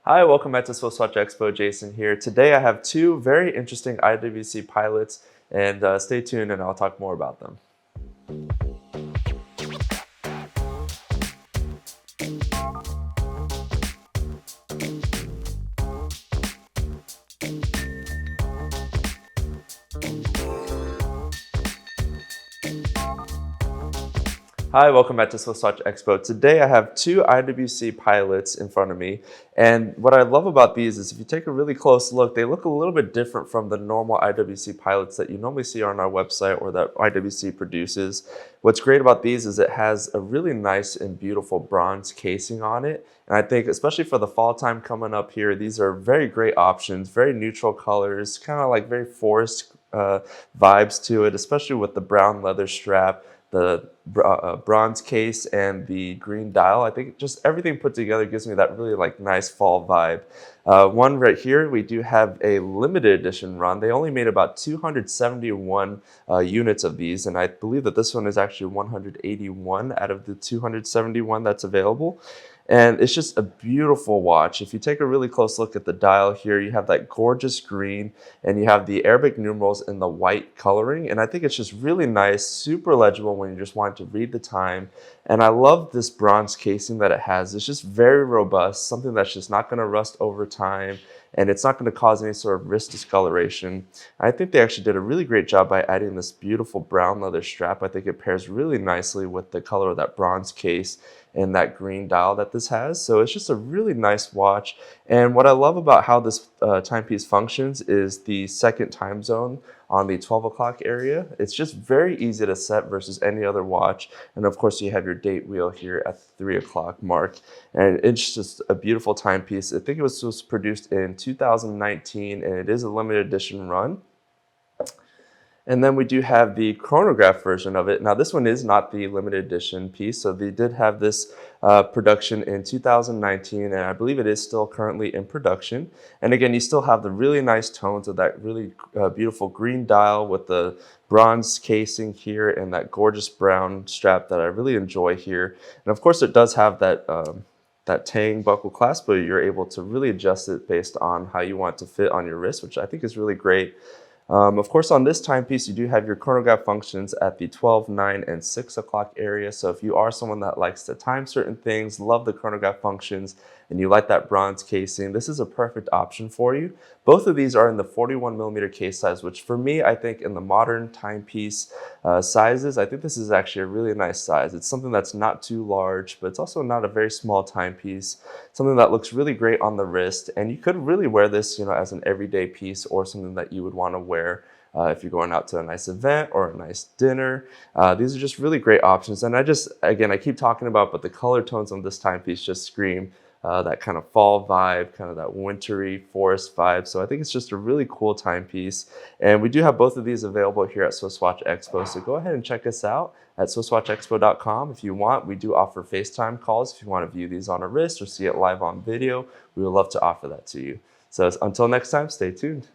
Hi, welcome back to SwissWatchExpo. Jason here. Today I have two very interesting IWC pilots, and stay tuned and I'll talk more about them. Hi, welcome back to SwissWatchExpo. Today I have two IWC pilots in front of me, and what I love about these is if you take a really close look, they look a little bit different from the normal IWC pilots that you normally see on our website or that IWC produces. What's great about these is it has a really nice and beautiful bronze casing on it, and I think especially for the fall time coming up here, these are very great options, very neutral colors, kind of like very forest vibes to it, especially with the brown leather strap, the bronze case, and the green dial. I think just everything put together gives me that really nice fall vibe. One right here, we do have a limited edition run. They only made about 271 units of these, and I believe that this one is actually 181 out of the 271 that's available. And it's just a beautiful watch. If you take a really close look at the dial here, you have that gorgeous green and you have the Arabic numerals in the white coloring. And I think it's just really nice, super legible when you just want to read the time. And I love this bronze casing that it has. It's just very robust, something that's just not going to rust over time, and it's not going to cause any sort of wrist discoloration. I think they actually did a really great job by adding this beautiful brown leather strap. I think it pairs really nicely with the color of that bronze case and that green dial that this has. So it's just a really nice watch. And what I love about how this timepiece functions is the second time zone on the 12 o'clock area. It's just very easy to set versus any other watch. And of course you have your date wheel here at the 3 o'clock mark. And it's just a beautiful timepiece. I think it was produced in 2019 and it is a limited edition run. And then we do have the chronograph version of it. Now this one is not the limited edition piece, so they did have this production in 2019, and I believe it is still currently in production. And again, you still have the really nice tones of that really beautiful green dial with the bronze casing here and that gorgeous brown strap that I really enjoy here. And of course it does have that that tang buckle clasp, but you're able to really adjust it based on how you want to fit on your wrist, which I think is really great. Of course, on this timepiece, you do have your chronograph functions at the 12, 9, and 6 o'clock area. So if you are someone that likes to time certain things, love the chronograph functions, and you like that bronze casing, this is a perfect option for you. Both of these are in the 41mm case size, which for me, I think in the modern timepiece sizes, I think this is actually a really nice size. It's something that's not too large, but it's also not a very small timepiece. Something that looks really great on the wrist, and you could really wear this, as an everyday piece or something that you would want to wear if you're going out to a nice event or a nice dinner. These are just really great options, and I keep talking about, but the color tones on this timepiece just scream that kind of fall vibe, kind of that wintry forest vibe. So I think it's just a really cool timepiece. And we do have both of these available here at SwissWatchExpo. So go ahead and check us out at SwissWatchExpo.com. If you want, we do offer FaceTime calls. If you want to view these on a wrist or see it live on video, we would love to offer that to you. So until next time, stay tuned.